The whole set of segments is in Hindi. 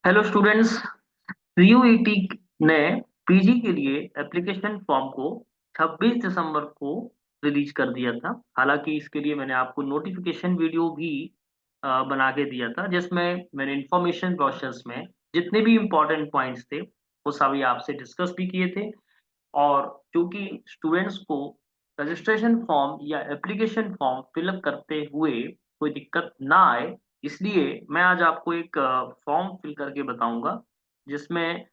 Hello students. सीयूईटी ने पीजी के लिए एप्लीकेशन फॉर्म को 26 दिसंबर को रिलीज कर दिया था। हालांकि इसके लिए मैंने आपको नोटिफिकेशन वीडियो भी बना के दिया था, जिसमें मैंने इंफॉर्मेशन ब्रोशर्स में जितने भी इम्पोर्टेंट पॉइंट्स थे वो सभी आपसे डिस्कस भी किए थे। और क्योंकि स्टूडेंट्स को रजिस्ट्रेशन फॉर्म या एप्लीकेशन फॉर्म फिलअप करते हुए कोई दिक्कत ना आए, इसलिए मैं आज आपको एक फॉर्म फिल करके बताऊंगा, जिसमें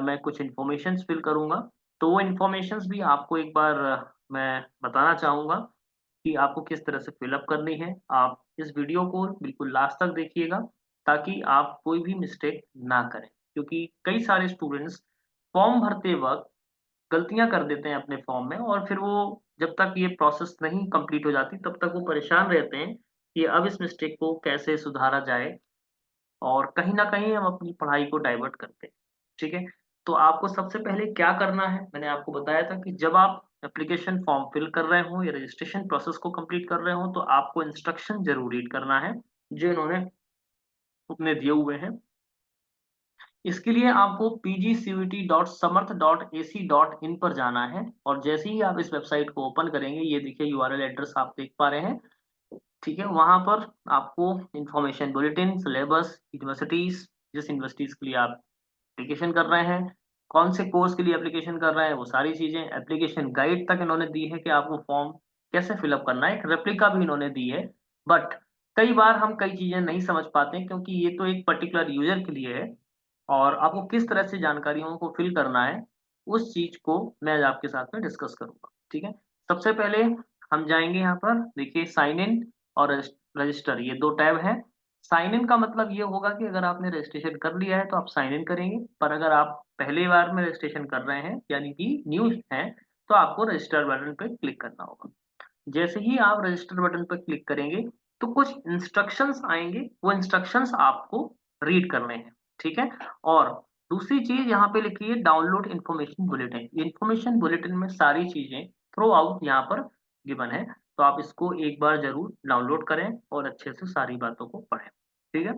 मैं कुछ इन्फॉर्मेशंस फिल करूंगा। तो वो इन्फॉर्मेशंस भी आपको एक बार मैं बताना चाहूंगा कि आपको किस तरह से फिलअप करनी है। आप इस वीडियो को बिल्कुल लास्ट तक देखिएगा ताकि आप कोई भी मिस्टेक ना करें, क्योंकि कई सारे स्टूडेंट्स फॉर्म भरते वक्त गलतियां कर देते हैं अपने फॉर्म में, और फिर वो जब तक ये प्रोसेस नहीं कंप्लीट हो जाती तब तक वो परेशान रहते हैं कि अब इस मिस्टेक को कैसे सुधारा जाए, और कहीं ना कहीं हम अपनी पढ़ाई को डाइवर्ट करते हैं। ठीक है, तो आपको सबसे पहले क्या करना है, मैंने आपको बताया था कि जब आप एप्लीकेशन फॉर्म फिल कर रहे हो या रजिस्ट्रेशन प्रोसेस को कंप्लीट कर रहे हो तो आपको इंस्ट्रक्शन जरूर रीड करना है जो इन्होंने अपने दिए हुए हैं। इसके लिए आपको pgcvt.samarth.ac.in पर जाना है, और जैसे ही आप इस वेबसाइट को ओपन करेंगे, ये देखिए यूआरएल एड्रेस आप देख पा रहे हैं। ठीक है, वहां पर आपको इंफॉर्मेशन बुलेटिन, सिलेबस, यूनिवर्सिटीज, जिस यूनिवर्सिटीज के लिए आप एप्लीकेशन कर रहे हैं, कौन से कोर्स के लिए एप्लीकेशन कर रहे हैं, वो सारी चीजें, एप्लीकेशन गाइड तक इन्होंने दी है कि आपको फॉर्म कैसे फिलअप करना है। एक रेप्लिका भी इन्होंने दी है, बट कई बार हम कई चीजें नहीं समझ पाते हैं क्योंकि ये तो एक पर्टिकुलर यूजर के लिए है, और आपको किस तरह से जानकारियों को फिल करना है उस चीज को मैं आज आपके साथ में डिस्कस करूंगा। ठीक है, सबसे पहले हम जाएंगे यहाँ पर, देखिए साइन इन और रजिस्टर, ये दो टैब हैं। साइन इन का मतलब ये होगा कि अगर आपने रजिस्ट्रेशन कर लिया है तो आप साइन इन करेंगे, पर अगर आप पहली बार में रजिस्ट्रेशन कर रहे हैं यानी कि न्यू हैं तो आपको रजिस्टर बटन पर क्लिक करना होगा। जैसे ही आप रजिस्टर बटन पर क्लिक करेंगे तो कुछ इंस्ट्रक्शंस आएंगे, वो इंस्ट्रक्शंस आपको रीड करने हैं। ठीक है, और दूसरी चीज यहाँ पे लिखी है download information bulletin. Information bulletin में सारी चीजें थ्रू आउट यहाँ पर गिवन है, तो आप इसको एक बार जरूर डाउनलोड करें और अच्छे से सारी बातों को पढ़ें। ठीक है,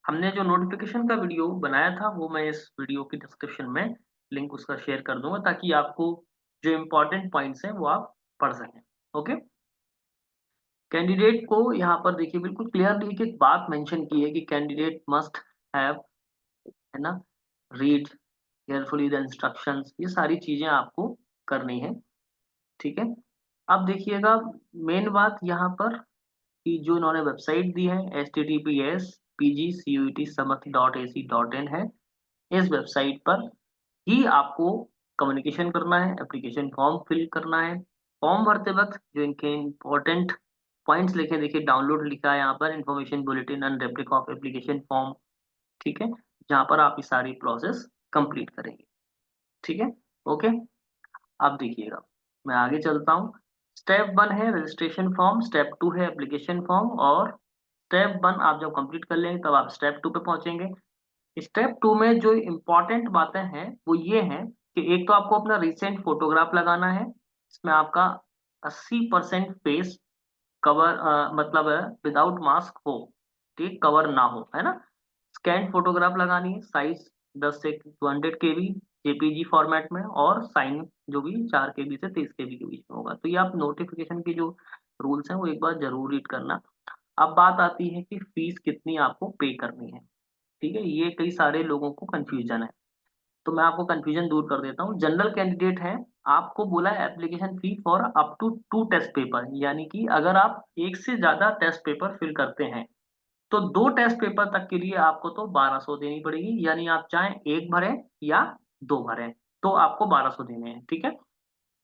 हमने जो नोटिफिकेशन का वीडियो बनाया था वो मैं इस वीडियो की डिस्क्रिप्शन में लिंक उसका शेयर कर दूंगा, ताकि आपको जो इम्पोर्टेंट पॉइंट्स हैं वो आप पढ़ सकें। ओके, कैंडिडेट को यहाँ पर देखिए बिल्कुल क्लियरली एक एक बात मेंशन की है कि कैंडिडेट मस्ट हैव, है ना, रीड केयरफुली द इंस्ट्रक्शंस, ये सारी चीजें आपको करनी है। ठीक है, अब देखिएगा मेन बात यहाँ पर कि जो इन्होंने वेबसाइट दी है https://pgcutsamart.ac.in है। इस वेबसाइट पर ही आपको कम्युनिकेशन करना है, एप्लीकेशन फॉर्म फिल करना है। फॉर्म भरते वक्त जो इनके इम्पोर्टेंट पॉइंट्स लिखे, देखिए डाउनलोड लिखा है यहाँ पर, information bulletin and replica of application form. ठीक है, जहाँ पर आप ये सारी प्रोसेस कंप्लीट करेंगे। ठीक है, ओके, अब देखिएगा मैं आगे चलता हूँ। स्टेप 1 है रजिस्ट्रेशन फॉर्म, स्टेप 2 है एप्लीकेशन फॉर्म, और स्टेप 1 आप जब कंप्लीट कर लेंगे तब आप स्टेप 2 पे पहुंचेंगे। स्टेप 2 में जो इम्पोर्टेंट बातें हैं वो ये हैं कि एक तो आपको अपना रिसेंट फोटोग्राफ लगाना है, इसमें आपका 80% फेस कवर, मतलब विदाउट मास्क हो, ठीक, कवर ना हो, है ना। स्कैन फोटोग्राफ लगानी है, साइज 10 से 200 KB जेपीजी फॉर्मेट में, और साइन जो भी 4 KB से 30 KB के बीच में होगा। तो ये आप नोटिफिकेशन की जो रूल्स हैं वो एक बार जरूर रीड करना। अब बात आती है कि फीस कितनी आपको पे करनी है। ठीक है, ये कई सारे लोगों को कंफ्यूजन है, तो मैं आपको कंफ्यूजन दूर कर देता हूँ। जनरल कैंडिडेट है, आपको बोला है application fee for up to 2 test paper, यानी कि अगर आप एक से ज्यादा टेस्ट पेपर फिल करते हैं तो 2 टेस्ट पेपर तक के लिए आपको तो 1200 देनी पड़ेगी, यानी आप चाहें एक भरें या दो भरें तो आपको 1200 देने हैं। ठीक है,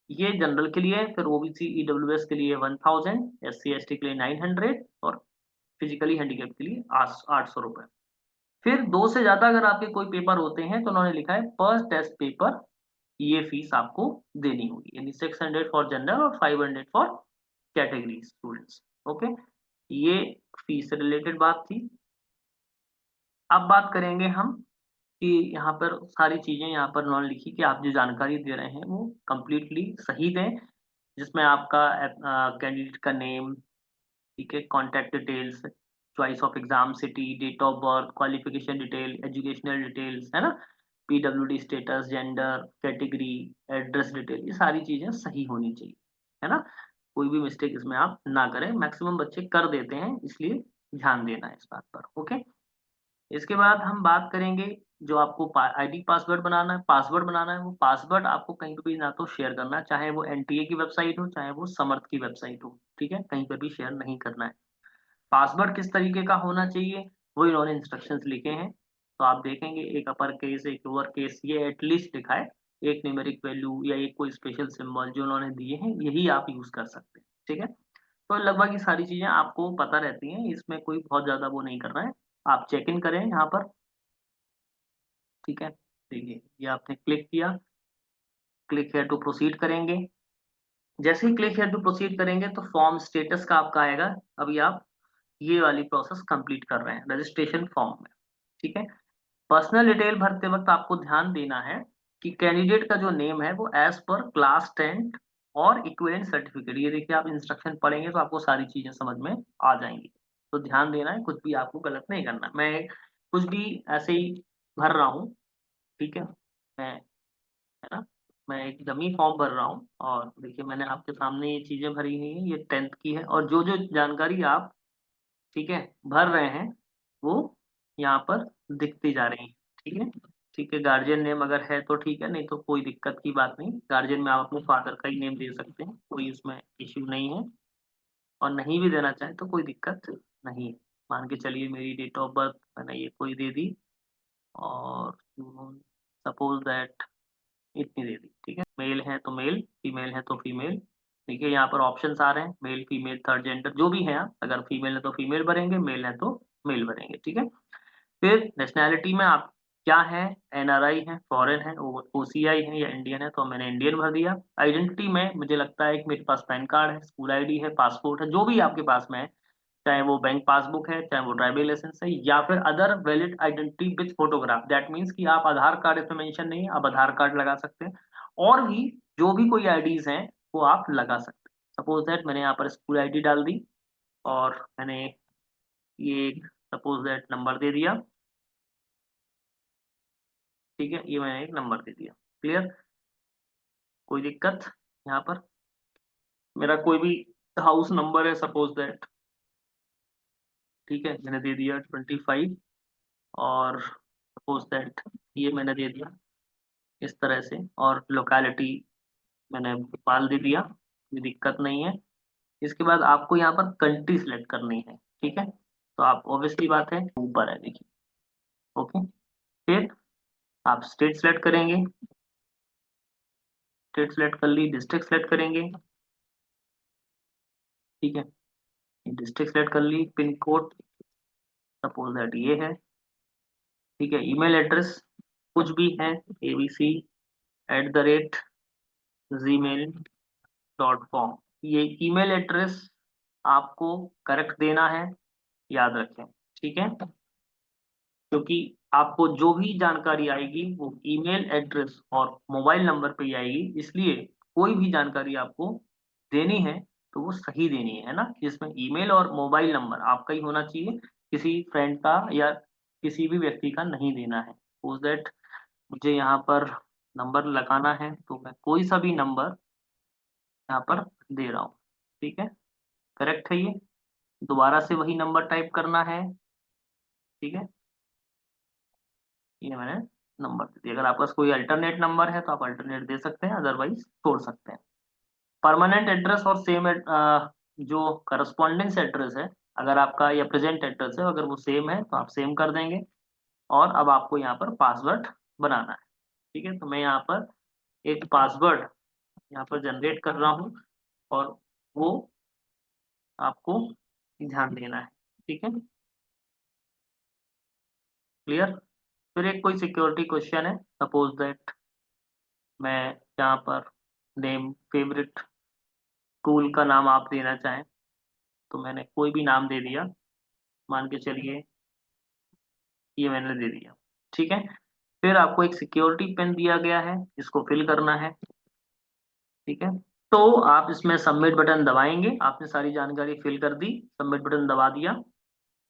ये जनरल के लिए है। फिर ओबीसी ईडब्ल्यूएस के लिए 1000, SC ST के लिए 900, और फिजिकली हैंडीकैप के लिए 800 रुपए। फिर दो से ज्यादा अगर आपके कोई पेपर होते हैं तो उन्होंने लिखा है पर टेस्ट पेपर ये फीस आपको देनी होगी, यानी 600 फॉर जनरल और 500 फॉर कैटेगरी स्टूडेंट्स। ओके, ये फीस से रिलेटेड बात थी। अब बात करेंगे हम कि यहाँ पर सारी चीजें यहाँ पर उन्होंने लिखी कि आप जो जानकारी दे रहे हैं वो कंप्लीटली सही दें, जिसमें आपका कैंडिडेट का नेम, ठीक है, contact details, choice of exam city, date of birth, qualification detail, educational details, है ना, PWD status, gender, category, address detail, ये सारी चीजें सही होनी चाहिए, है ना। कोई भी मिस्टेक इसमें आप ना करें, मैक्सिमम बच्चे कर देते हैं, इसलिए ध्यान देना है इस बात पर। ओके, इसके बाद हम बात करेंगे जो आपको आईडी पासवर्ड बनाना है, पासवर्ड बनाना है, वो पासवर्ड आपको कहीं पे भी ना तो शेयर करना है, चाहे वो एनटीए की वेबसाइट हो, चाहे वो समर्थ की वेबसाइट हो, ठीक है, कहीं पर भी शेयर नहीं करना है। पासवर्ड किस तरीके का होना चाहिए, वो इन्होंने इंस्ट्रक्शंस लिखे हैं, तो आप देखेंगे एक अपर केस, एक लोअर केस, ये एटलीस्ट लिखा है, एक न्यूमेरिक वैल्यू या एक कोई स्पेशल सिंबल जो उन्होंने दिए हैं, यही आप यूज कर सकते हैं, ठीक है। तो लगभग ये सारी चीजें आपको पता रहती हैं, इसमें कोई बहुत ज्यादा वो नहीं करना है। आप चेक इन करें यहाँ पर, ठीक है, देखिए ये आपने क्लिक किया, क्लिक हेयर टू प्रोसीड करेंगे। जैसे ही क्लिक हेयर टू प्रोसीड करेंगे तो फॉर्म स्टेटस का आपका आएगा, अभी आप ये वाली प्रोसेस कंप्लीट कर रहे हैं रजिस्ट्रेशन फॉर्म में, ठीक है। पर्सनल डिटेल भरते वक्त आपको ध्यान देना है कि कैंडिडेट का जो नेम है वो एज पर क्लास 10 और इक्विवेलेंट सर्टिफिकेट, ये देखिए आप इंस्ट्रक्शन पढ़ेंगे तो आपको सारी चीजें समझ में आ जाएंगी, तो ध्यान देना है, कुछ भी आपको गलत नहीं करना। मैं कुछ भी ऐसे ही भर रहा हूँ, ठीक है, मैं, है ना, मैं एक डमी फॉर्म भर रहा हूँ, और देखिए मैंने आपके सामने ये चीजें भरी हुई हैं, ये 10th की है, और जो जो जानकारी आप, ठीक है, भर रहे हैं वो यहाँ पर दिखती जा रही है, ठीक है। ठीक है, गार्जियन नेम अगर है तो ठीक है, नहीं तो कोई दिक्कत की बात नहीं, गार्जियन में आप अपने फादर का ही नेम दे सकते हैं, कोई उसमें इश्यू नहीं है, और नहीं भी देना चाहें तो कोई दिक्कत नहीं है। मान के चलिए मेरी डेट ऑफ बर्थ मैंने ये कोई दे दी, और सपोज दैट इतनी दे दी, ठीक है, मेल है तो मेल, फीमेल है तो फीमेल, देखिए यहाँ पर ऑप्शंस आ रहे हैं, मेल फीमेल थर्ड जेंडर जो भी है आप, अगर फीमेल है तो फीमेल भरेंगे, मेल है तो मेल भरेंगे, ठीक है। फिर नेशनैलिटी में आप क्या है, एनआरआई है, फॉरेन है, ओसीआई है या इंडियन है, तो मैंने इंडियन भर दिया। आइडेंटिटी में मुझे लगता है कि मेरे पास पैन कार्ड है, स्कूल आईडी है, पासपोर्ट है, जो भी आपके पास में है, चाहे वो बैंक पासबुक है, चाहे वो ड्राइविंग लाइसेंस है, या फिर other valid identity with photograph, that means कि आप आधार कार्ड इसमें मेंशन नहीं है, आप आधार कार्ड लगा सकते हैं, और भी जो भी कोई आईडीज हैं वो आप लगा सकते हैं। सपोज दैट मैंने यहाँ पर स्कूल आईडी डाल दी, और मैंने ये सपोज दैट नंबर दे दिया, ठीक है, ये मैंने एक नंबर दे दिया, क्लियर, कोई दिक्कत यहाँ पर, मेरा कोई भी हाउस नंबर है सपोज दैट, ठीक है, मैंने दे दिया 25, और सपोज दैट ये मैंने दे दिया इस तरह से, और लोकेलिटी मैंने भोपाल दे दिया, कोई दिक्कत नहीं है। इसके बाद आपको यहाँ पर कंट्री सिलेक्ट करनी है, ठीक है, तो आप ऑब्वियसली बात है ऊपर है, देखिए, ओके। फिर आप स्टेट सिलेक्ट करेंगे, स्टेट सिलेक्ट कर ली, डिस्ट्रिक्ट सिलेक्ट करेंगे, ठीक है, डिस्ट्रिक्ट सिलेक्ट कर ली, पिन कोड सपोज दैट ये है, ठीक है, ईमेल एड्रेस कुछ भी है, abc@gmail.com, ये ईमेल एड्रेस आपको करेक्ट देना है, याद रखें, ठीक है, क्योंकि आपको जो भी जानकारी आएगी वो ईमेल एड्रेस और मोबाइल नंबर पे ही आएगी, इसलिए कोई भी जानकारी आपको देनी है तो वो सही देनी है ना, जिसमें ईमेल और मोबाइल नंबर आपका ही होना चाहिए, किसी फ्रेंड का या किसी भी व्यक्ति का नहीं देना है। सपोज दैट मुझे यहाँ पर नंबर लगाना है, तो मैं कोई सा भी नंबर यहाँ पर दे रहा हूँ, ठीक है, करेक्ट है ये, दोबारा से वही नंबर टाइप करना है, ठीक है, ये मैंने नंबर दे दिया। अगर आपके पास कोई अल्टरनेट नंबर है तो आप अल्टरनेट दे सकते हैं, अदरवाइज छोड़ सकते हैं। परमानेंट एड्रेस और सेम जो करस्पॉन्डेंस एड्रेस है, अगर आपका या प्रेजेंट एड्रेस है, अगर वो सेम है तो आप सेम कर देंगे, और अब आपको यहाँ पर पासवर्ड बनाना है, ठीक है, तो मैं यहाँ पर एक पासवर्ड यहाँ पर जनरेट कर रहा हूँ, और वो आपको ध्यान देना है, ठीक है, क्लियर। फिर एक कोई सिक्योरिटी क्वेश्चन है, सपोज दैट मैं यहाँ पर नेम फेवरेट स्कूल का नाम आप देना चाहें, तो मैंने कोई भी नाम दे दिया, मान के चलिए ये मैंने दे दिया, ठीक है। फिर आपको एक सिक्योरिटी पिन दिया गया है, इसको फिल करना है, ठीक है, तो आप इसमें सबमिट बटन दबाएंगे, आपने सारी जानकारी फिल कर दी, सबमिट बटन दबा दिया,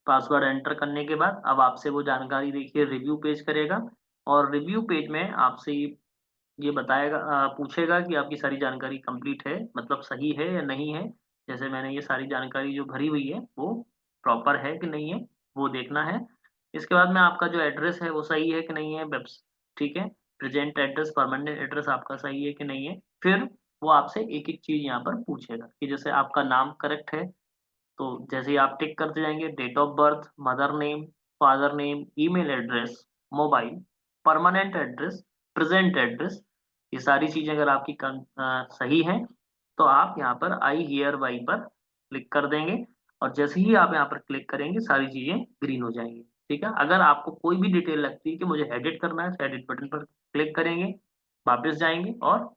पासवर्ड एंटर करने के बाद अब आपसे वो जानकारी देखिए रिव्यू पेज करेगा, और रिव्यू पेज में आपसे ये बताएगा, पूछेगा कि आपकी सारी जानकारी कंप्लीट है, मतलब सही है या नहीं है। जैसे मैंने ये सारी जानकारी जो भरी हुई है वो प्रॉपर है कि नहीं है, वो देखना है। इसके बाद में आपका जो एड्रेस है वो सही है कि नहीं है, वेब्स ठीक है, प्रेजेंट एड्रेस परमानेंट एड्रेस आपका सही है कि नहीं है। फिर वो आपसे एक एक चीज यहाँ पर पूछेगा कि जैसे आपका नाम करेक्ट है, तो जैसे ही आप टिक करते जाएंगे, date of birth, mother name, father name, email address, mobile, permanent address, present address, ये सारी चीजें अगर आपकी सही हैं तो आप यहाँ पर आई हियर बाई पर क्लिक कर देंगे, और जैसे ही आप यहाँ पर क्लिक करेंगे सारी चीजें ग्रीन हो जाएंगी। ठीक है, अगर आपको कोई भी डिटेल लगती है कि मुझे एडिट करना है तो एडिट बटन पर क्लिक करेंगे, वापस जाएंगे और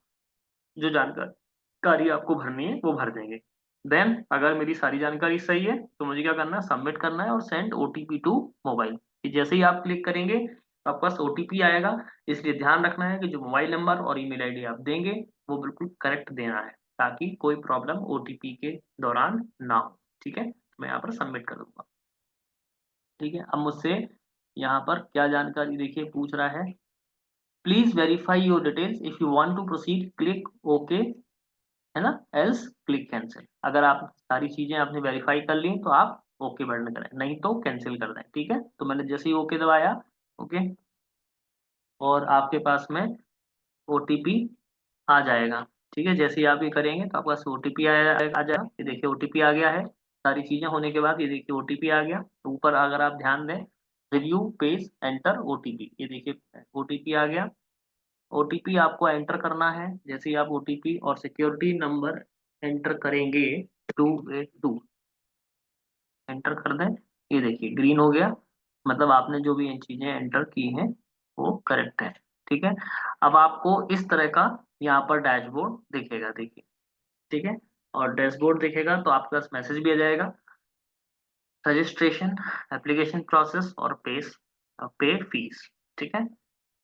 जो जानकारी आपको भरनी है वो भर देंगे। देन अगर मेरी सारी जानकारी सही है तो मुझे क्या करना है, सबमिट करना है और सेंड ओटीपी टू मोबाइल। जैसे ही आप क्लिक करेंगे तो आपके पास ओटीपी आएगा, इसलिए ध्यान रखना है कि जो मोबाइल नंबर और ईमेल आईडी आप देंगे वो बिल्कुल करेक्ट देना है, ताकि कोई प्रॉब्लम ओटीपी के दौरान ना हो। ठीक है, मैं यहाँ पर सबमिट कर दूंगा। ठीक है, अब मुझसे यहाँ पर क्या जानकारी देखिए पूछ रहा है, please verify your details, if you want to proceed click okay, है ना, एल्स क्लिक कैंसिल। अगर आप सारी चीजें आपने वेरीफाई कर ली तो आप ओके बटन करें, नहीं तो कैंसिल कर दें। ठीक है, तो मैंने जैसे ही ओके दबाया, ओके, और आपके पास में ओटीपी आ जाएगा। ठीक है, जैसे ही आप ये करेंगे तो आपके पास ओटीपी आ जाएगा। ये देखिए ओटीपी आ गया है, सारी चीजें होने के बाद ये देखिए ओटीपी आ गया। तो ऊपर अगर आप ध्यान दें, रिव्यू पेज एंटर ओटीपी, ये देखिए ओटीपी आ गया। ओटीपी आपको एंटर करना है, जैसे ही आप ओटीपी और सिक्योरिटी नंबर एंटर करेंगे, 282 एंटर कर दें, ये देखिए ग्रीन हो गया, मतलब आपने जो भी इन चीजें एंटर की हैं वो करेक्ट है। ठीक है, अब आपको इस तरह का यहाँ पर डैशबोर्ड दिखेगा, देखिए। ठीक है, और डैशबोर्ड दिखेगा तो आपके पास मैसेज भी आ जाएगा, रजिस्ट्रेशन, एप्लीकेशन प्रोसेस और पे फीस। ठीक है,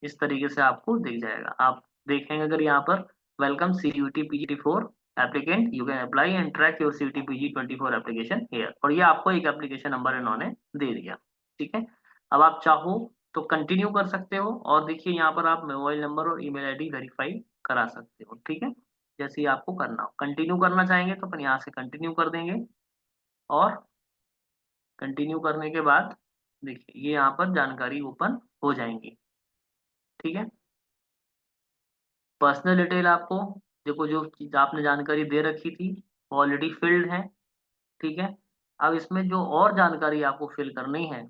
इस तरीके से आपको दिख जाएगा। आप देखेंगे अगर यहाँ पर welcome CUET PG24 applicant, you can apply and track your CUET PG24 application here, और ये आपको एक एप्लीकेशन नंबर इन्होंने दे दिया। ठीक है, अब आप चाहो तो कंटिन्यू कर सकते हो, और देखिए यहाँ पर आप मोबाइल नंबर और ईमेल आईडी वेरीफाई करा सकते हो। ठीक है, जैसे ही आपको करना हो, कंटिन्यू करना चाहेंगे तो अपन यहाँ से कंटिन्यू कर देंगे, और कंटिन्यू करने के बाद देखिए ये यहाँ पर जानकारी ओपन हो जाएंगी। ठीक है, पर्सनल डिटेल आपको, देखो जो चीज आपने जानकारी दे रखी थी ऑलरेडी फिल्ड है। ठीक है, अब इसमें जो और जानकारी आपको फिल करनी है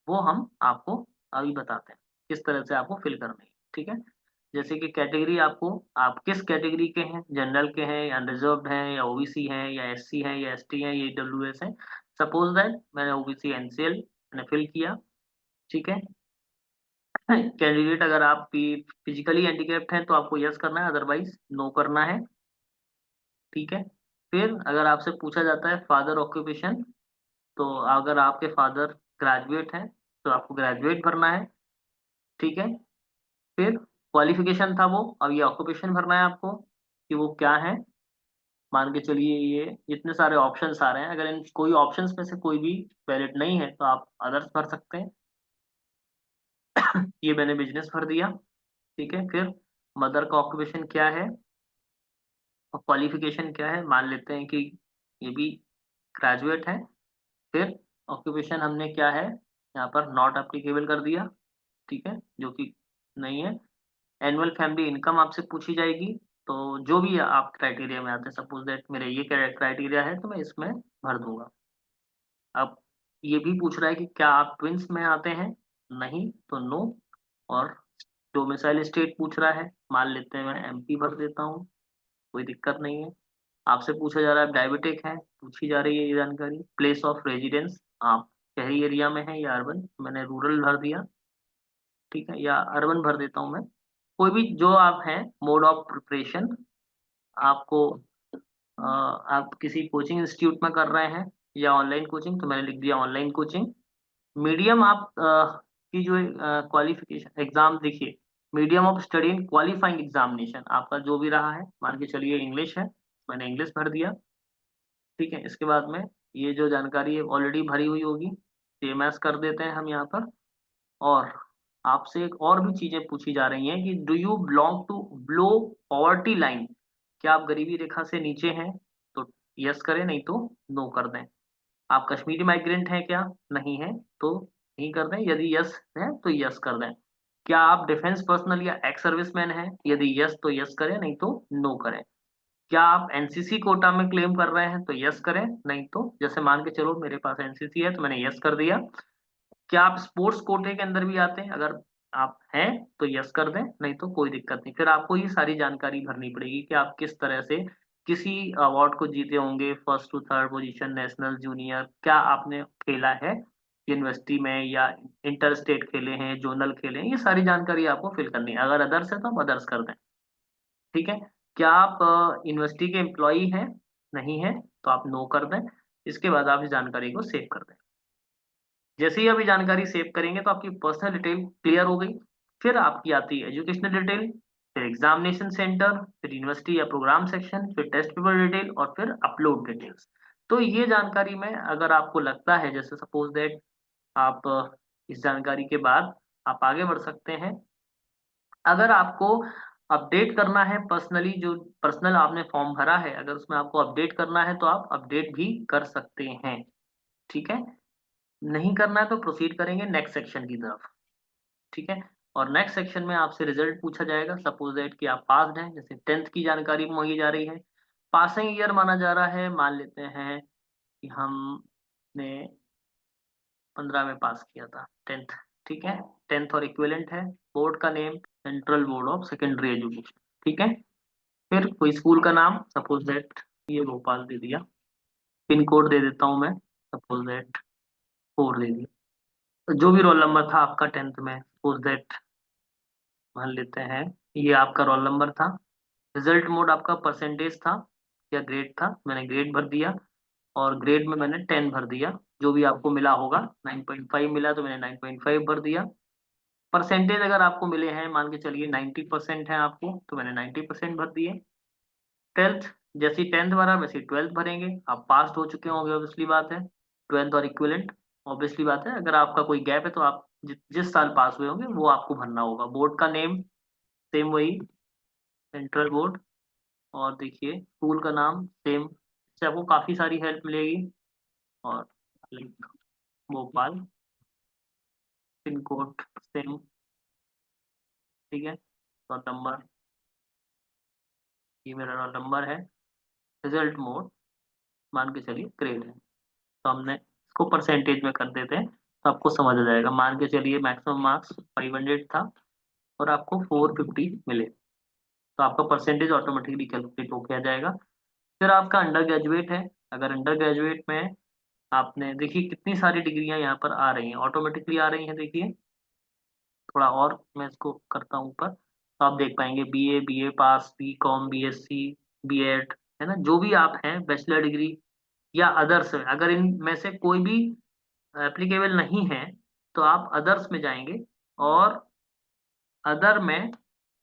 वो हम आपको अभी बताते हैं किस तरह से आपको फिल करनी है। ठीक है, जैसे कि कैटेगरी, आपको आप किस कैटेगरी के हैं, जनरल के हैं या रिजर्व्ड हैं या ओबीसी हैं या एससी हैं या एसटी हैं या ईडब्ल्यूएस हैं। सपोज दैट मैंने ओबीसी एनसीएल मैंने फिल किया। ठीक है, कैंडिडेट अगर आप फिजिकली हैंडीकैप्ड हैं तो आपको यस करना है, अदरवाइज नो करना है। ठीक है, फिर अगर आपसे पूछा जाता है फादर ऑक्यूपेशन, तो अगर आपके फादर ग्रेजुएट हैं तो आपको ग्रेजुएट भरना है। ठीक है, फिर क्वालिफिकेशन था वो, अब ये ऑक्यूपेशन भरना है आपको कि वो क्या है। मान के चलिए ये इतने सारे ऑप्शंस आ रहे हैं, अगर इन कोई ऑप्शंस में से कोई भी वैलिड नहीं है तो आप अदर्स भर सकते हैं। ये मैंने बिजनेस भर दिया। ठीक है, फिर मदर का ऑक्यूपेशन क्या है और क्वालिफिकेशन क्या है, मान लेते हैं कि ये भी ग्रेजुएट है। फिर ऑक्यूपेशन हमने क्या है यहाँ पर नॉट एप्लीकेबल कर दिया। ठीक है, जो कि नहीं है। एनुअल फैमिली इनकम आपसे पूछी जाएगी, तो जो भी आप क्राइटेरिया में आते हैं, सपोज दैट मेरे ये क्राइटेरिया है तो मैं इसमें भर दूंगा। अब ये भी पूछ रहा है कि क्या आप ट्विंस में आते हैं, नहीं तो नो। और डोमिसाइल स्टेट पूछ रहा है, मान लेते हैं मैं एमपी भर देता हूँ, कोई दिक्कत नहीं है। आपसे पूछा जा रहा है डायबिटिक है, पूछी जा रही है ये जानकारी। प्लेस ऑफ रेजिडेंस, आप शहरी एरिया में है या अर्बन, मैंने रूरल भर दिया। ठीक है, या अर्बन भर देता हूँ मैं, कोई भी जो आप हैं। मोड ऑफ प्रिपरेशन, आपको आप किसी कोचिंग इंस्टीट्यूट में कर रहे हैं या ऑनलाइन कोचिंग, तो मैंने लिख दिया ऑनलाइन कोचिंग। मीडियम आप की जो क्वालिफिकेशन एग्जाम देखिए, medium of study in qualifying examination आपका जो भी रहा है, मान के चलिए इंग्लिश है, मैंने इंग्लिश भर दिया। ठीक है, इसके बाद में ये जो जानकारी है ऑलरेडी भरी हुई होगी, सेम एज कर देते हैं हम यहाँ पर। और आपसे एक और भी चीजें पूछी जा रही हैं कि do you belong to below poverty line, क्या आप गरीबी रेखा से नीचे हैं? तो यस करें, नहीं तो नो कर दें। आप कश्मीरी माइग्रेंट हैं क्या? नहीं है तो नहीं कर दें, यदि यस है तो यस कर दें। क्या आप डिफेंस पर्सनल या एक्स सर्विसमैन हैं? यदि यस तो यस करें, नहीं तो नो करें। क्या आप एनसीसी कोटा में क्लेम कर रहे हैं? तो यस करें, नहीं तो जैसे मान के चलो मेरे पास एनसीसी है तो मैंने यस कर दिया। क्या आप स्पोर्ट्स कोटे के अंदर भी आते हैं? अगर आप हैं तो यस कर दें, नहीं तो कोई दिक्कत नहीं। फिर आपको ये सारी जानकारी भरनी पड़ेगी कि आप किस तरह से किसी अवार्ड को जीते होंगे, first to third position, national, junior, क्या आपने खेला है यूनिवर्सिटी में या इंटर स्टेट खेले हैं, जोनल खेले हैं, ये सारी जानकारी आपको फिल करनी है। अगर अदर्स है तो आप अदर्स कर दें। ठीक है। क्या आप यूनिवर्सिटी के एम्प्लॉई हैं? नहीं है तो आप नो कर दें। इसके बाद आप इस जानकारी को सेव कर दें। जैसे ही आप ये जानकारी सेव करेंगे तो आपकी पर्सनल डिटेल क्लियर हो गई। फिर आपकी आती है एजुकेशनल डिटेल, फिर एग्जामिनेशन सेंटर, फिर यूनिवर्सिटी या प्रोग्राम सेक्शन, फिर टेस्ट पेपर डिटेल और फिर अपलोड डिटेल्स। तो ये जानकारी में अगर आपको लगता है, जैसे सपोज दैट आप इस जानकारी के बाद आप आगे बढ़ सकते हैं। अगर आपको अपडेट करना है पर्सनली, जो पर्सनल आपने फॉर्म भरा है, अगर उसमें आपको अपडेट करना है तो आप अपडेट भी कर सकते हैं। ठीक है। नहीं करना है तो प्रोसीड करेंगे नेक्स्ट सेक्शन की तरफ। ठीक है। और नेक्स्ट सेक्शन में आपसे रिजल्ट पूछा जाएगा। सपोज दैट कि आप पास्ड हैं, जैसे 10th की जानकारी मांगी जा रही है। पासिंग ईयर माना जा रहा है, मान लेते हैं कि हमने 15 में पास किया था 10th। ठीक है। 10th और इक्विवेलेंट है। बोर्ड का name central board of secondary education. ठीक है। फिर कोई स्कूल का नाम, सपोज दैट ये भोपाल दे दिया। पिन कोड दे देता हूँ मैं, सपोज दैट 4 दे दिया। तो जो भी रोल नंबर था आपका 10th में, सपोज दैट मान लेते हैं ये आपका रोल नंबर था। रिजल्ट मोड आपका परसेंटेज था या ग्रेड था, मैंने ग्रेड भर दिया। और ग्रेड में मैंने 10 भर दिया। जो भी आपको मिला होगा, 9.5 मिला तो मैंने 9.5 भर दिया। परसेंटेज अगर आपको मिले हैं, मान के चलिए 90% है आपको, तो मैंने 90% भर दिए। 12th, जैसी 10th भरा वैसे 12th भरेंगे। आप पास हो चुके होंगे, ऑब्वियसली बात है। 12th और इक्विवेलेंट, ऑब्वियसली बात है। अगर आपका कोई गैप है तो आप जिस साल पास हुए होंगे वो आपको भरना होगा। बोर्ड का नेम सेम वही, सेंट्रल बोर्ड। और देखिए स्कूल का नाम सेम, इससे आपको काफी सारी हेल्प मिलेगी। और link Bhopal, pin code same. ठीक है। और नंबर, ये मेरा रोल नंबर है। रिजल्ट मोड मान के चलिए ग्रेड है, तो हमने इसको परसेंटेज में कर देते हैं तो आपको समझ आ जाएगा। मान के चलिए मैक्सिमम मार्क्स 500 था और आपको 450 मिले, तो आपका परसेंटेज ऑटोमेटिकली कैलकुलेट होके आ जाएगा। फिर आपका अंडर ग्रेजुएट है। अगर अंडर ग्रेजुएट में आपने, देखिए कितनी सारी डिग्रियां यहाँ पर आ रही हैं, ऑटोमेटिकली आ रही हैं। देखिए थोड़ा और मैं इसको करता हूँ ऊपर, तो आप देख पाएंगे बीए, बीए पास, बी कॉम, बीएससी, बीएड, है ना। जो भी आप हैं बैचलर डिग्री या अदर्स, अगर इनमें से कोई भी एप्लीकेबल नहीं है तो आप अदर्स में जाएंगे। और अदर में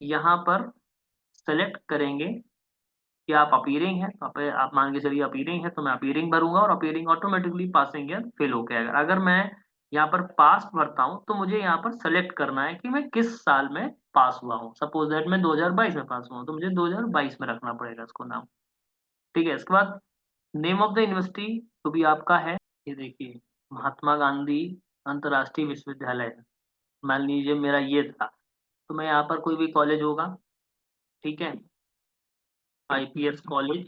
यहाँ पर सेलेक्ट करेंगे कि आप अपीयरिंग है, तो आप मान के चलिए अपीयरिंग है तो मैं अपीयरिंग भरूंगा और अपीयरिंग ऑटोमेटिकली पासिंग या फेल हो गया। अगर मैं यहाँ पर पास भरता हूँ तो मुझे यहाँ पर सेलेक्ट करना है कि मैं किस साल में पास हुआ हूँ। सपोज दैट मैं 2022 में पास हुआ हूँ तो मुझे 2022 में रखना पड़ेगा इसको नाम। ठीक है। इसके बाद नेम ऑफ द यूनिवर्सिटी तो भी आपका है, ये देखिए महात्मा गांधी अंतर्राष्ट्रीय विश्वविद्यालय, मान लीजिए मेरा ये था, तो मैं यहाँ पर कोई भी कॉलेज होगा, ठीक है, IPS college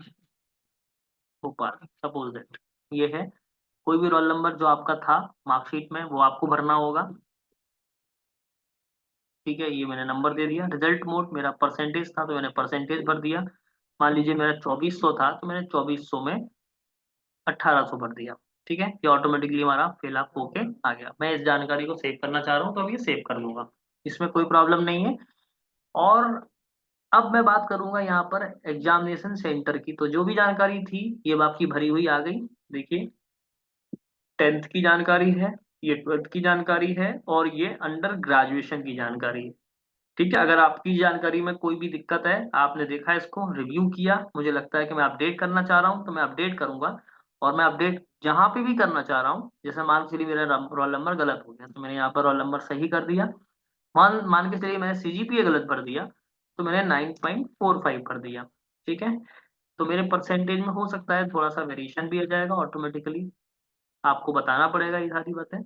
Bhopal, suppose that ये है। कोई भी रोल नंबर जो आपका था मार्कशीट में वो आपको भरना होगा। ठीक है। ये मैंने नंबर दे दिया। रिजल्ट मोड मेरा परसेंटेज था तो मैंने परसेंटेज भर दिया। मान लीजिए मेरा 2400 था तो मैंने 2400 में 1800 भर दिया। ठीक है। ये ऑटोमेटिकली हमारा फिल अप होके आ गया। मैं इस जानकारी को सेव करना चाह रहा हूँ तो अब ये सेव कर दूंगा, इसमें कोई प्रॉब्लम नहीं है। और अब मैं बात करूंगा यहाँ पर एग्जामिनेशन सेंटर की। तो जो भी जानकारी थी ये आपकी भरी हुई आ गई। देखिए 10th की जानकारी है, ये 12th की जानकारी है और ये अंडर ग्रेजुएशन की जानकारी है। ठीक है। अगर आपकी जानकारी में कोई भी दिक्कत है, आपने देखा इसको रिव्यू किया, मुझे लगता है कि मैं अपडेट करना चाह रहा हूँ तो मैं अपडेट करूंगा। और मैं अपडेट जहां पे भी करना चाह रहा हूँ, जैसे मान के चलिए मेरा रोल नंबर गलत हो गया तो मैंने यहाँ पर रोल नंबर सही कर दिया। मान मान के चलिए मैंने सीजीपीए गलत भर दिया तो मैंने 9.45 कर दिया। ठीक है, तो मेरे परसेंटेज में हो सकता है थोड़ा सा वेरिएशन भी आ जाएगा ऑटोमेटिकली, आपको बताना पड़ेगा ये सारी बातें।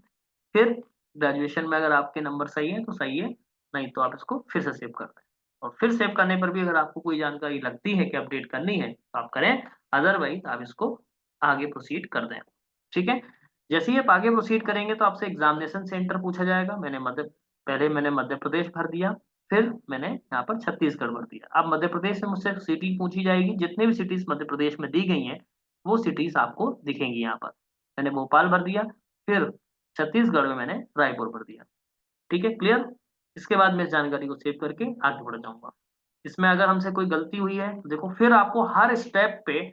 फिर ग्रेजुएशन में अगर आपके नंबर सही है तो सही है, नहीं तो आप इसको फिर से सेव कर दें। और फिर सेव करने पर भी अगर आपको कोई जानकारी लगती है कि अपडेट करनी है तो आप करें, अदरवाइज आप इसको आगे प्रोसीड कर दें। ठीक है, जैसे ही आप आगे प्रोसीड करेंगे तो आपसे एग्जामिनेशन सेंटर पूछा जाएगा। पहले मैंने मध्य प्रदेश भर दिया, फिर मैंने यहाँ पर छत्तीसगढ़ भर दिया। अब मध्य प्रदेश से मुझसे सिटी पूछी जाएगी, जितने भी सिटीज मध्य प्रदेश में दी गई हैं वो सिटीज आपको दिखेंगी यहाँ पर। मैंने भोपाल भर दिया, फिर छत्तीसगढ़ में मैंने रायपुर भर दिया। ठीक है, क्लियर। इसके बाद मैं इस जानकारी को सेव करके आगे बढ़ जाऊंगा। इसमें अगर हमसे कोई गलती हुई है तो देखो फिर आपको हर स्टेप पे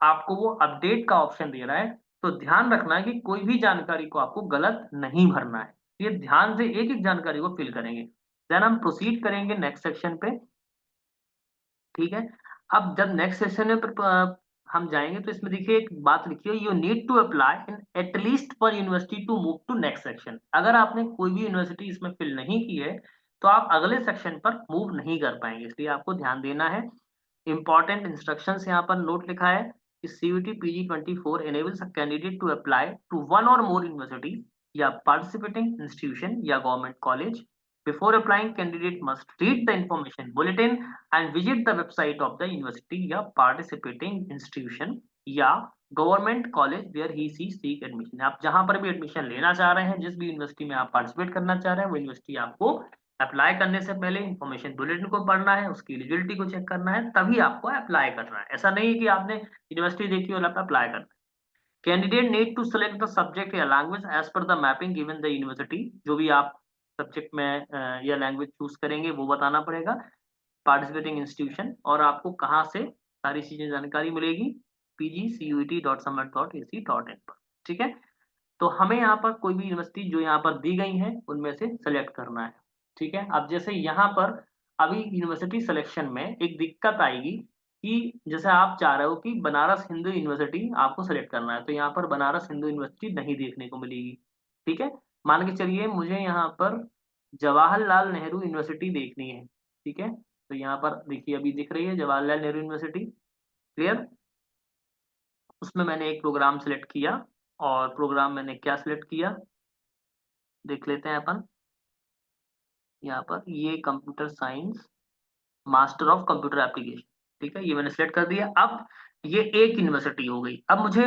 आपको वो अपडेट का ऑप्शन दे रहा है, तो ध्यान रखना है कि कोई भी जानकारी को आपको गलत नहीं भरना है। ये ध्यान से एक एक जानकारी को फिल करेंगे, देन हम प्रोसीड करेंगे नेक्स्ट सेक्शन पे। ठीक है, अब जब नेक्स्ट सेशन में हम जाएंगे तो इसमें देखिए एक बात लिखी है, you need to apply in at least per university to move to next section. अगर आपने कोई भी यूनिवर्सिटी इसमें फिल नहीं की है तो आप अगले सेक्शन पर मूव नहीं कर पाएंगे, इसलिए आपको ध्यान देना है। इंपॉर्टेंट इंस्ट्रक्शंस यहाँ पर नोट लिखा है कि CUT PG24 enables a candidate to apply to one or more university या participating institution या government college. Before applying, candidate must read the information bulletin and visit the website of the university या participating institution या government college where he she seek admission. आप जहां पर भी एडमिशन लेना चाह रहे हैं, जिस भी यूनिवर्सिटी में आप पार्टिसिपेट करना चाह रहे हैं, वो यूनिवर्सिटी आपको अप्लाई करने से पहले इन्फॉर्मेशन बुलेटिन को पढ़ना है, उसकी एलिजिबिलिटी को चेक करना है, तभी आपको अप्लाई करना है। ऐसा नहीं है कि आपने यूनिवर्सिटी देखी और आप अप्लाई करना है। Candidate need to select the subject या language as per the mapping given the university. जो भी आप सब्जेक्ट में या लैंग्वेज चूज करेंगे वो बताना पड़ेगा, पार्टिसिपेटिंग इंस्टीट्यूशन, और आपको कहाँ से सारी चीजें जानकारी मिलेगी, pgcut.samad.ac.in पर। ठीक है, तो हमें यहाँ पर कोई भी यूनिवर्सिटी जो यहाँ पर दी गई है उनमें से सेलेक्ट करना है। ठीक है, अब जैसे यहाँ पर अभी यूनिवर्सिटी सिलेक्शन में एक दिक्कत आएगी कि जैसे आप चाह रहे हो कि बनारस हिंदू यूनिवर्सिटी आपको सेलेक्ट करना है, तो यहाँ पर बनारस हिंदू यूनिवर्सिटी नहीं देखने को मिलेगी। ठीक है, मान के चलिए मुझे यहाँ पर जवाहरलाल नेहरू यूनिवर्सिटी देखनी है। ठीक है, तो यहाँ पर देखिए अभी दिख रही है जवाहरलाल नेहरू यूनिवर्सिटी, क्लियर। उसमें मैंने एक प्रोग्राम सेलेक्ट किया, और प्रोग्राम मैंने क्या सिलेक्ट किया देख लेते हैं अपन। यहाँ पर ये computer science master of computer application, ठीक है, ये मैंने सेलेक्ट कर दिया। अब ये एक यूनिवर्सिटी हो गई, अब मुझे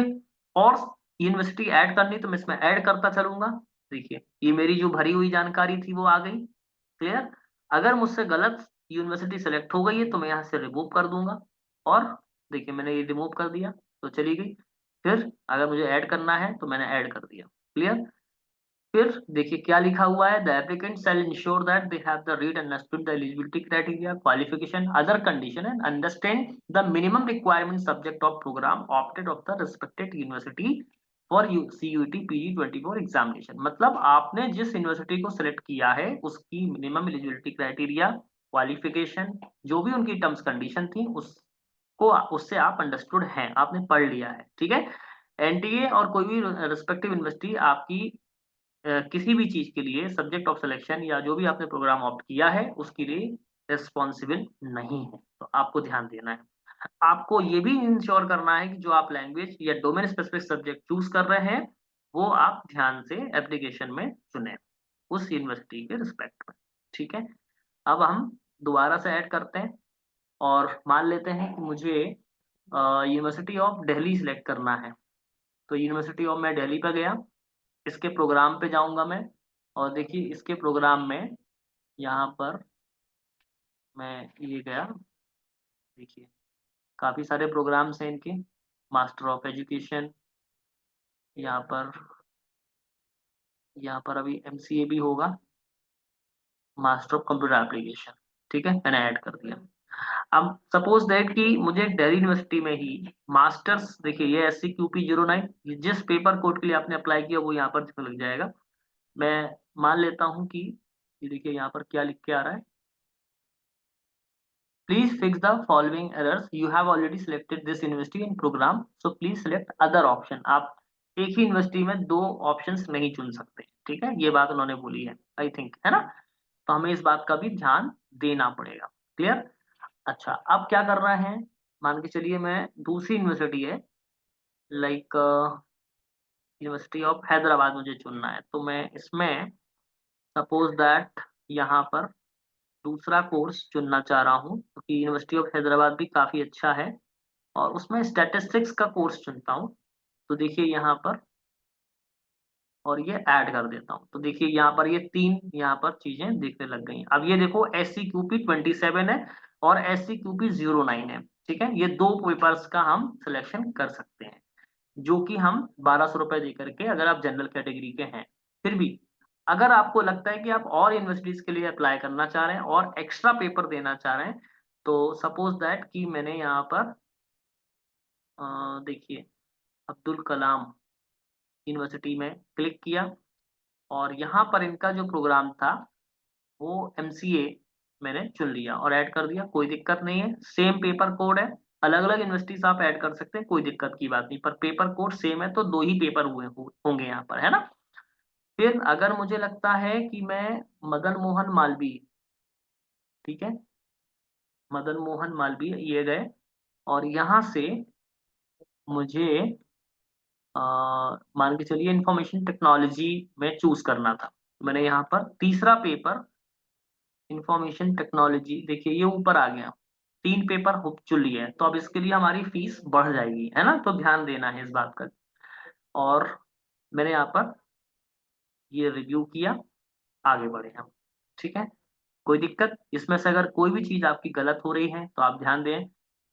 और यूनिवर्सिटी ऐड करनी, तो मैं इसमें ऐड करता चलूंगा। देखिए ये मेरी जो भरी हुई जानकारी थी वो आ गई, क्लियर। अगर मुझसे गलत यूनिवर्सिटी सेलेक्ट हो गई है तो मैं यहाँ से रिमूव कर दूंगा, और देखिए मैंने ये रिमूव कर दिया तो चली गई। फिर अगर मुझे ऐड करना है तो मैंने ऐड कर दिया, क्लियर। फिर देखिए क्या लिखा हुआ है, the applicant shall ensure that they have the read understood the eligibility criteria qualification other condition and understand the minimum requirement subject of programme opted of the respected university for CUET PG24 examination. मतलब आपने जिस यूनिवर्सिटी को सिलेक्ट किया है उसकी मिनिमम एलिजिबिलिटी क्राइटेरिया, क्वालिफिकेशन, जो भी उनकी टर्म्स कंडीशन थी उसको उससे आप अंडरस्टूड हैं, आपने पढ़ लिया है। ठीक है, एनटीए और कोई भी रिस्पेक्टिव यूनिवर्सिटी आपकी किसी भी चीज के लिए सब्जेक्ट ऑफ सिलेक्शन या जो भी आपने प्रोग्राम ऑप्ट किया है उसके लिए रिस्पॉन्सिबल नहीं है, तो आपको ध्यान देना है। आपको ये भी इंश्योर करना है कि जो आप लैंग्वेज या डोमेन स्पेसिफिक सब्जेक्ट चूज कर रहे हैं वो आप ध्यान से एप्लीकेशन में चुने उस यूनिवर्सिटी के रिस्पेक्ट में। ठीक है, अब हम दोबारा से ऐड करते हैं, और मान लेते हैं कि मुझे यूनिवर्सिटी ऑफ दिल्ली सिलेक्ट करना है। तो यूनिवर्सिटी ऑफ मैं दिल्ली पे गया, इसके प्रोग्राम पे जाऊंगा मैं, और देखिए इसके प्रोग्राम में यहाँ पर मैं ये गया, देखिए काफी सारे प्रोग्राम्स हैं इनके, मास्टर ऑफ एजुकेशन, यहाँ पर अभी MCA भी होगा, मास्टर ऑफ कंप्यूटर एप्लीकेशन। ठीक है, मैंने ऐड कर दिया। अब सपोज दैट कि मुझे दिल्ली यूनिवर्सिटी में ही मास्टर्स, देखिए ये SCQP09 जिस पेपर कोड के लिए आपने अप्लाई किया वो यहाँ पर लग जाएगा। मैं मान लेता हूँ कि ये देखिए यहाँ पर क्या लिख के आ रहा है, please please fix the following errors, you have already selected this university in programme, so please select other option. आप एक ही यूनिवर्सिटी में दो ऑप्शंस नहीं चुन सकते, ठीक है, ये बात उन्होंने बोली है, आई थिंक, है ना। तो हमें इस बात का भी ध्यान देना पड़ेगा। क्लियर। अच्छा, अब क्या कर रहा है, मान के चलिए मैं दूसरी यूनिवर्सिटी है, लाइक यूनिवर्सिटी ऑफ हैदराबाद मुझे चुनना है, तो मैं इसमें सपोज दैट यहाँ पर दूसरा कोर्स चुनना चाह रहा हूँ, क्योंकि यूनिवर्सिटी ऑफ हैदराबाद भी काफी अच्छा है, और उसमें स्टैटिस्टिक्स का कोर्स चुनता हूँ। तो देखिए यहाँ पर, और ये ऐड कर देता हूँ, तो देखिए यहाँ पर ये तीन यहाँ पर चीजें दिखने लग गई। अब ये देखो SCQP 27 है और SCQP 09 है, ठीक है, ये दो पेपर्स का हम सिलेक्शन कर सकते हैं, जो कि हम 1200 रुपए दे करके, अगर आप जनरल कैटेगरी के हैं। फिर भी अगर आपको लगता है कि आप और यूनिवर्सिटीज के लिए अप्लाई करना चाह रहे हैं और एक्स्ट्रा पेपर देना चाह रहे हैं, तो सपोज दैट कि मैंने यहाँ पर देखिए अब्दुल कलाम यूनिवर्सिटी में क्लिक किया, और यहाँ पर इनका जो प्रोग्राम था वो MCA मैंने चुन लिया और ऐड कर दिया, कोई दिक्कत नहीं है, सेम पेपर कोड है। अलग अलग यूनिवर्सिटीज आप ऐड कर सकते हैं, कोई दिक्कत की बात नहीं, पर पेपर कोड सेम है, तो दो ही पेपर होंगे यहाँ पर, है ना। फिर अगर मुझे लगता है कि मैं मदन मोहन मालवीय, ठीक है, मदन मोहन मालवीय ये गए, और यहाँ से मुझे अ, मान के चलिए इंफॉर्मेशन टेक्नोलॉजी में चूज करना था, मैंने यहाँ पर तीसरा पेपर इंफॉर्मेशन टेक्नोलॉजी, देखिए ये ऊपर आ गया, तीन पेपर हो चुन लिए हैं, तो अब इसके लिए हमारी फीस बढ़ जाएगी, है ना, तो ध्यान देना है इस बात का। और मैंने यहाँ पर ये रिव्यू किया, आगे बढ़े हम, ठीक है, कोई दिक्कत इसमें से अगर कोई भी चीज आपकी गलत हो रही है तो आप ध्यान दें,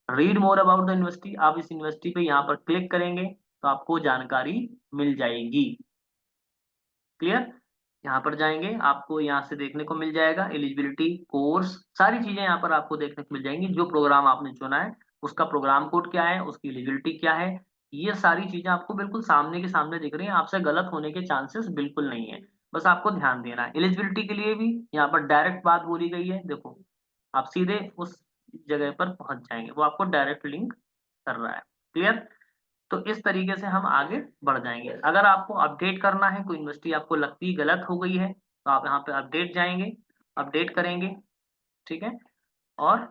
read more about the university, आप इस यूनिवर्सिटी पे यहाँ पर क्लिक करेंगे तो आपको जानकारी मिल जाएगी। क्लियर। यहाँ पर जाएंगे, आपको यहाँ से देखने को मिल जाएगा एलिजिबिलिटी, कोर्स, सारी चीजें यहाँ पर आपको देखने को मिल जाएंगी, जो प्रोग्राम आपने चुना है उसका प्रोग्राम कोड क्या है, उसकी एलिजिबिलिटी क्या है, ये सारी चीजें आपको बिल्कुल सामने के सामने दिख रही हैं, आपसे गलत होने के चांसेस बिल्कुल नहीं है, बस आपको ध्यान देना है। एलिजिबिलिटी के लिए भी यहाँ पर डायरेक्ट बात बोली गई है, देखो आप सीधे उस जगह पर पहुंच जाएंगे, वो आपको डायरेक्ट लिंक कर रहा है। क्लियर। तो इस तरीके से हम आगे बढ़ जाएंगे। अगर आपको अपडेट करना है, कोई यूनिवर्सिटी आपको लगती गलत हो गई है, तो आप यहाँ पे अपडेट जाएंगे, अपडेट करेंगे, ठीक है, और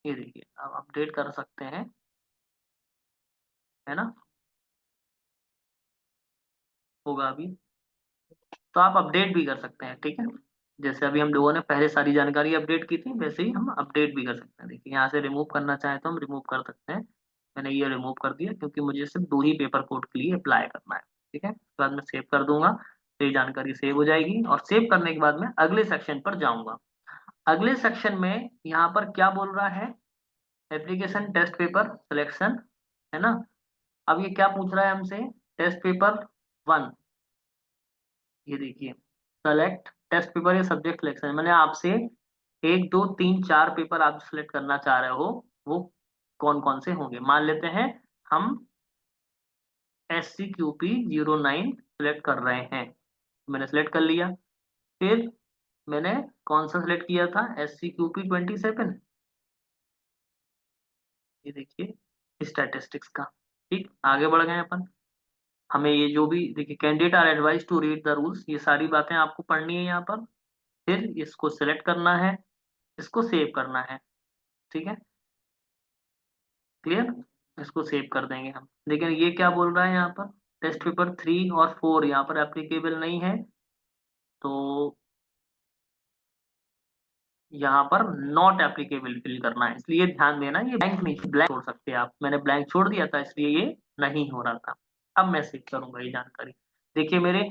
ये देखिए आप अपडेट कर सकते हैं, है ना, होगा अभी, तो आप अपडेट भी कर सकते हैं, ठीक है, जैसे अभी हम लोगों ने पहले सारी जानकारी अपडेट की थी, वैसे ही हम अपडेट भी कर सकते हैं। देखिए यहाँ से रिमूव करना चाहें तो हम रिमूव कर सकते हैं, मैंने ये रिमूव कर दिया क्योंकि मुझे सिर्फ दो ही पेपर कोड के लिए अप्लाई करना है, ठीक है, उसके बाद मैं सेव कर दूंगा, तो ये जानकारी सेव हो जाएगी, और सेव करने के बाद मैं अगले सेक्शन पर जाऊंगा। अगले सेक्शन में यहाँ पर क्या बोल रहा है, एप्लीकेशन टेस्ट पेपर सिलेक्शन, है ना। अब ये क्या पूछ रहा है हमसे, टेस्ट पेपर 1, ये देखिए सेलेक्ट टेस्ट पेपर या सब्जेक्ट सिलेक्शन, मैंने आपसे एक दो तीन चार पेपर आप सिलेक्ट करना चाह रहे हो, वो कौन कौन से होंगे, मान लेते हैं हम SCQP 09 सिलेक्ट कर रहे हैं, मैंने सिलेक्ट कर लिया। फिर मैंने कौन सा सिलेक्ट किया था, SCQP 27, ये देखिए स्टैटिस्टिक्स का, ठीक, आगे बढ़ गए अपन। हमें ये जो भी देखिए, candidate are advise to read the rules, ये सारी बातें आपको पढ़नी है यहाँ पर, फिर इसको सिलेक्ट करना है, इसको सेव करना है, ठीक है, क्लियर, इसको सेव कर देंगे हम। लेकिन ये क्या बोल रहा है यहाँ पर, टेस्ट पेपर 3 और 4 यहाँ पर एप्लीकेबल नहीं है, तो यहाँ पर नॉट एप्लीकेबल फिल करना है, इसलिए ध्यान देना, ये ब्लैंक नहीं, ब्लैंक छोड़ सकते हैं आप, मैंने ब्लैंक छोड़ दिया था इसलिए ये नहीं हो रहा था। अब मैं सेव करूंगा ये जानकारी, देखिए मेरे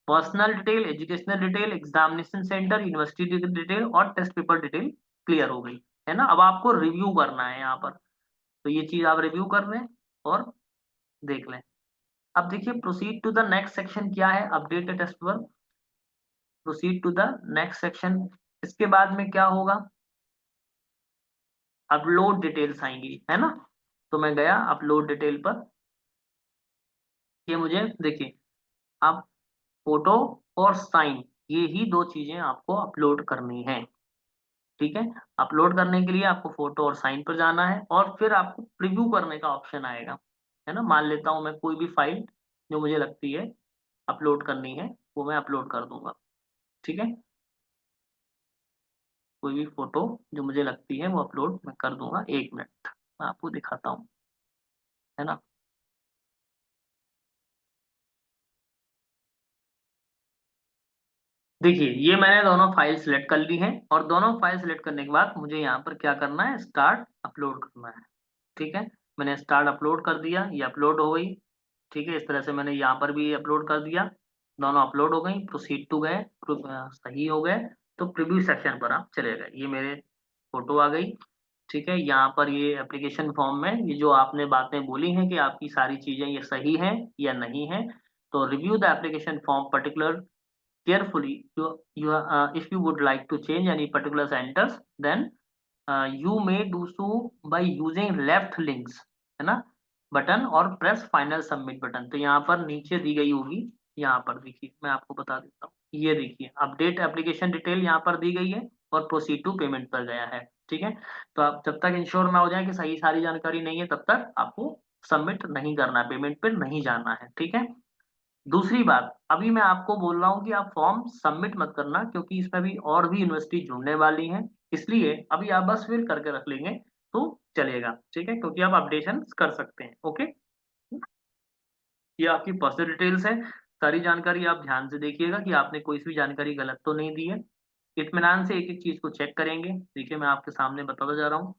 personal detail, educational detail, examination centre, university detail और टेस्ट पेपर डिटेल क्लियर हो गई, है ना। अब आपको रिव्यू करना है यहाँ पर, तो ये चीज आप रिव्यू कर लें और देख लें। अब देखिए proceed to the next section क्या है, update test paper, proceed to the next section, इसके बाद में क्या होगा, अपलोड डिटेल्स आएंगी, है ना। तो मैं गया अपलोड डिटेल पर, ये मुझे देखिए, आप फोटो और साइन, ये ही दो चीजें आपको अपलोड करनी है, ठीक है। अपलोड करने के लिए आपको फोटो और साइन पर जाना है और फिर आपको प्रीव्यू करने का ऑप्शन आएगा, है ना। मान लेता हूँ मैं कोई भी फाइल जो मुझे लगती है अपलोड करनी है वो मैं अपलोड कर दूंगा, ठीक है। कोई भी फोटो जो मुझे लगती है वो अपलोड मैं कर दूंगा। 1 मिनट मैं आपको दिखाता हूँ, है ना। देखिए ये मैंने दोनों फाइल सिलेक्ट कर ली हैं और दोनों फाइल सिलेक्ट करने के बाद मुझे यहाँ पर क्या करना है, स्टार्ट अपलोड करना है, ठीक है। मैंने स्टार्ट अपलोड कर दिया, ये अपलोड हो गई, ठीक है। इस तरह से मैंने यहाँ पर भी अपलोड कर दिया, दोनों अपलोड हो गई। प्रोसीड टू गए, सही हो गए, तो प्रीव्यू सेक्शन पर आप चले गए। ये मेरे फोटो आ गई, ठीक है। यहाँ पर ये एप्लीकेशन फॉर्म में ये जो आपने बातें बोली हैं कि आपकी सारी चीजें ये सही हैं या नहीं है, तो review the application form particular carefully. If you would like to change any particular sentence, then you may do so by using left links, है ना, बटन, और प्रेस फाइनल सबमिट बटन। तो यहाँ पर नीचे दी गई होगी, यहाँ पर देखिए मैं आपको बता देता हूँ, ये देखिए अपडेट एप्लीकेशन डिटेल यहाँ पर दी गई है और प्रोसीड टू पेमेंट पर गया है, ठीक है। तो आप जब तक इंश्योर ना हो जाए कि सही सारी जानकारी नहीं है तब तक आपको सबमिट नहीं करना, पेमेंट पर नहीं जाना है, ठीक है। दूसरी बात, अभी मैं आपको बोल रहा हूँ कि आप फॉर्म सबमिट मत करना क्योंकि इसमें भी और भी यूनिवर्सिटी जुड़ने वाली हैं, इसलिए अभी आप बस फिल करके रख लेंगे तो चलेगा, ठीक है। क्योंकि आप अपडेशन कर सकते हैं, ओके। ये आपकी पर्सनल डिटेल्स है, सारी जानकारी आप ध्यान से देखिएगा कि आपने कोई भी जानकारी गलत तो नहीं दी है। इत्मीनान से एक एक चीज को चेक करेंगे। देखिए मैं आपके सामने बताता जा रहा हूँ,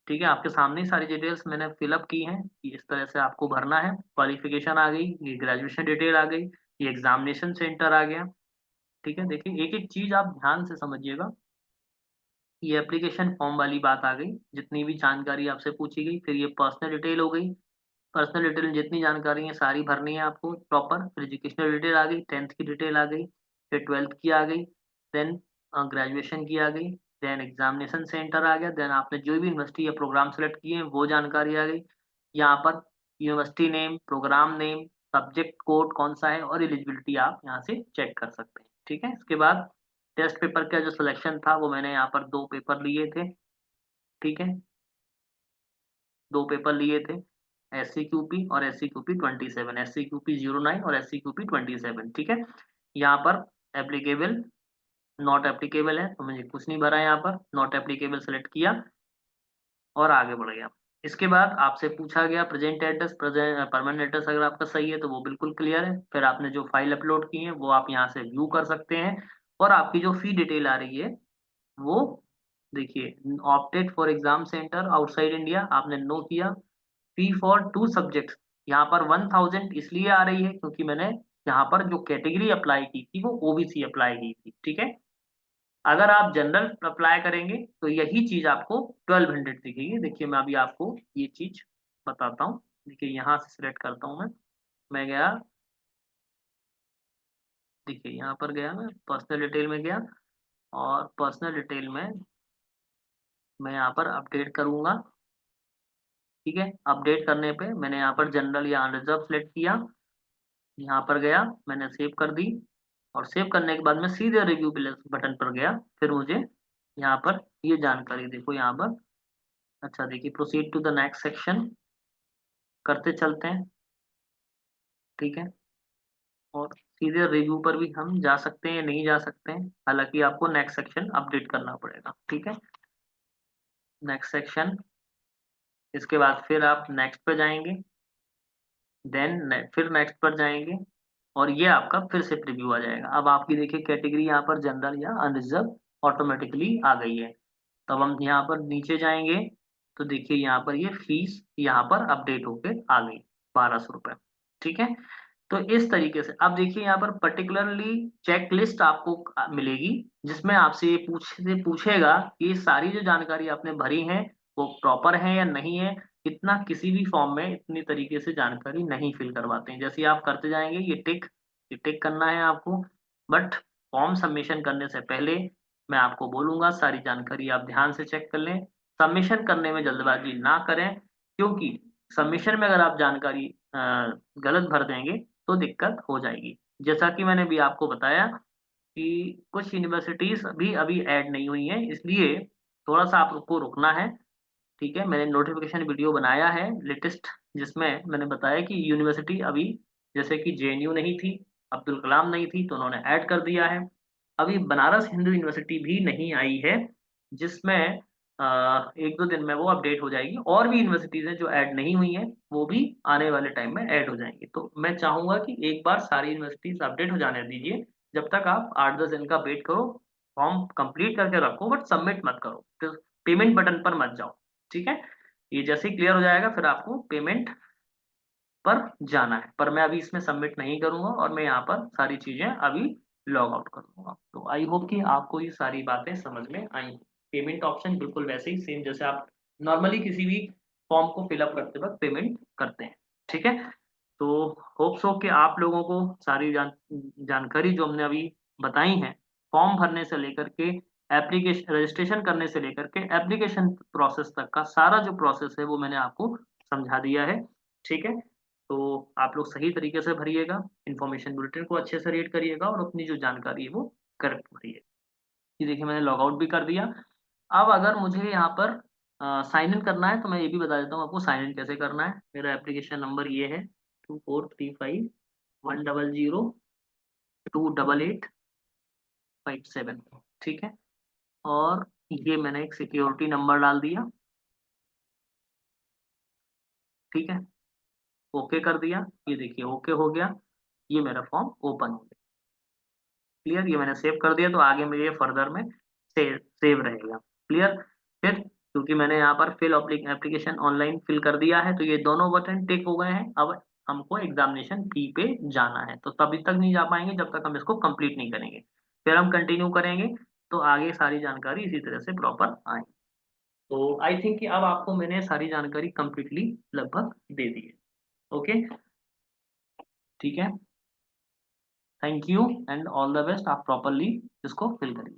ठीक है। आपके सामने ही सारी डिटेल्स मैंने फिलअप की हैं कि इस तरह से आपको भरना है। क्वालिफिकेशन आ गई, ये ग्रेजुएशन डिटेल आ गई, ये एग्जामिनेशन सेंटर आ गया, ठीक है। देखिए एक एक चीज आप ध्यान से समझिएगा। ये एप्लीकेशन फॉर्म वाली बात आ गई, जितनी भी जानकारी आपसे पूछी गई। फिर ये पर्सनल डिटेल हो गई, पर्सनल डिटेल में जितनी जानकारी है सारी भरनी है आपको प्रॉपर। फिर एजुकेशनल डिटेल आ गई, 10th की डिटेल आ गई, फिर 12th की आ गई, देन ग्रेजुएशन की आ गई, देन एग्जामिनेशन सेंटर आ गया, देन आपने जो भी यूनिवर्सिटी या प्रोग्राम सेलेक्ट किए हैं वो जानकारी आ गई। यहाँ पर university name, programme name, subject code कौन सा है और एलिजिबिलिटी आप यहाँ से चेक कर सकते हैं, ठीक है। इसके बाद टेस्ट पेपर का जो सिलेक्शन था वो मैंने यहाँ पर 2 पेपर लिए थे, ठीक है। 2 पेपर लिए थे, SCQP और SCQP 27, SCQP 09 और SCQP 27, ठीक है। यहाँ पर एप्लीकेबल, नॉट एप्लीकेबल है तो मुझे कुछ नहीं भरा है, यहाँ पर नॉट एप्लीकेबल सेलेक्ट किया और आगे बढ़ गया। इसके बाद आपसे पूछा गया present address, present permanent address अगर आपका सही है तो वो बिल्कुल क्लियर है। फिर आपने जो फाइल अपलोड की है वो आप यहाँ से व्यू कर सकते हैं। और आपकी जो फी डिटेल आ रही है वो देखिए, opted for exam centre outside India, आपने नो किया। फी फॉर 2 सब्जेक्ट, यहाँ पर 1000 इसलिए आ रही है क्योंकि मैंने यहाँ पर जो कैटेगरी अप्लाई की थी वो ओबीसी अप्लाई की थी, ठीक है। अगर आप जनरल अप्लाई करेंगे तो यही चीज आपको 1200 दिखेगी। देखिए मैं अभी आपको ये चीज बताता हूँ। देखिए यहाँ से सिलेक्ट करता हूँ मैं गया, देखिए यहाँ पर गया, मैं पर्सनल डिटेल में गया और पर्सनल डिटेल में मैं यहाँ पर अपडेट करूंगा, ठीक है। अपडेट करने पे मैंने यहाँ पर जनरल या अनरिजर्व सेलेक्ट किया, यहाँ पर गया, मैंने सेव कर दी और सेव करने के बाद मैं सीधे रिव्यू बटन पर गया। फिर मुझे यहाँ पर ये जानकारी देखो यहाँ पर, अच्छा देखिए proceed to the next section करते चलते हैं, ठीक है। और सीधे रिव्यू पर भी हम जा सकते हैं, नहीं जा सकते हैं, हालांकि आपको नेक्स्ट सेक्शन अपडेट करना पड़ेगा, ठीक है। नेक्स्ट सेक्शन, इसके बाद फिर आप नेक्स्ट पर जाएंगे, देन फिर नेक्स्ट पर जाएंगे और ये आपका फिर से प्रीव्यू आ जाएगा। अब आपकी देखिए कैटेगरी यहाँ पर जनरल या अनरिजर्व ऑटोमेटिकली आ गई है। तब हम यहाँ पर नीचे जाएंगे तो देखिए यहाँ पर ये फीस यहाँ पर अपडेट होके आ गई, 1200 रुपये, ठीक है। तो इस तरीके से अब देखिए यहाँ पर पर्टिकुलरली चेक लिस्ट आपको मिलेगी जिसमें आपसे ये पूछेगा कि ये सारी जो जानकारी आपने भरी है वो प्रॉपर है या नहीं है। इतना किसी भी फॉर्म में इतनी तरीके से जानकारी नहीं फिल करवाते हैं। जैसे आप करते जाएंगे ये टिक करना है आपको, बट फॉर्म सबमिशन करने से पहले मैं आपको बोलूंगा सारी जानकारी आप ध्यान से चेक कर लें। सबमिशन करने में जल्दबाजी ना करें क्योंकि सबमिशन में अगर आप जानकारी गलत भर देंगे तो दिक्कत हो जाएगी। जैसा कि मैंने भी आपको बताया कि कुछ यूनिवर्सिटीज अभी अभी ऐड नहीं हुई हैं, इसलिए थोड़ा सा आपको रुकना है, ठीक है। मैंने नोटिफिकेशन वीडियो बनाया है लेटेस्ट, जिसमें मैंने बताया कि यूनिवर्सिटी अभी, जैसे कि जेएनयू नहीं थी, अब्दुल कलाम नहीं थी, तो उन्होंने ऐड कर दिया है। अभी बनारस हिंदू यूनिवर्सिटी भी नहीं आई है, जिसमें एक दो दिन में वो अपडेट हो जाएगी। और भी यूनिवर्सिटीज हैं जो ऐड नहीं हुई हैं, वो भी आने वाले टाइम में ऐड हो जाएंगी। तो मैं चाहूंगा कि एक बार सारी यूनिवर्सिटीज अपडेट हो जाने दीजिए, जब तक आप 8-10 दिन का वेट करो। फॉर्म कंप्लीट करके रखो, बट सबमिट मत करो, फिर पेमेंट बटन पर मत जाओ, ठीक है। ये जैसे ही क्लियर हो जाएगा, फिर आपको पेमेंट पर जाना है, पर मैं अभी इसमें सबमिट नहीं करूंगा, और मैं यहाँ पर सारी चीजें अभी लॉग आउट कर दूंगा। तो आई होप कि आपको ये सारी बातें समझ में आई। पेमेंट ऑप्शन बिल्कुल वैसे ही सेम जैसे आप नॉर्मली किसी भी फॉर्म को फिलअप करते वक्त पेमेंट करते हैं, ठीक है। तो होप्स हो कि आप लोगों को सारी जानकारी जो हमने अभी बताई है, फॉर्म भरने से लेकर के एप्लीकेशन रजिस्ट्रेशन करने से लेकर के एप्लीकेशन प्रोसेस तक का सारा जो प्रोसेस है वो मैंने आपको समझा दिया है, ठीक है। तो आप लोग सही तरीके से भरिएगा, इन्फॉर्मेशन बुलेटिन को अच्छे से रीड करिएगा, और अपनी जो जानकारी है वो करेक्ट भरिएगा। ये देखिए मैंने लॉग आउट भी कर दिया। अब अगर मुझे यहाँ पर साइन इन करना है, तो मैं ये भी बता देता हूँ आपको साइन इन कैसे करना है। मेरा एप्लीकेशन नंबर ये है 2435 1002887, ठीक है। और ये मैंने एक सिक्योरिटी नंबर डाल दिया, ठीक है। ओके कर दिया, ये देखिए ओके हो गया। ये मेरा फॉर्म ओपन हो गया, क्लियर। ये मैंने सेव कर दिया, तो आगे मेरे फर्दर में सेव रहेगा, क्लियर। फिर क्योंकि मैंने यहाँ पर फिल एप्लीकेशन ऑनलाइन फिल कर दिया है, तो ये दोनों बटन टिक हो गए हैं। अब हमको एग्जामिनेशन फी पे जाना है, तो तभी तक नहीं जा पाएंगे जब तक हम इसको कंप्लीट नहीं करेंगे। फिर हम कंटिन्यू करेंगे, तो आगे सारी जानकारी इसी तरह से प्रॉपर आए। तो आई थिंक कि अब आपको मैंने सारी जानकारी कंप्लीटली लगभग दे दी है। ओके, ठीक है। Thank you and all the best. आप प्रॉपरली इसको फिल करिए।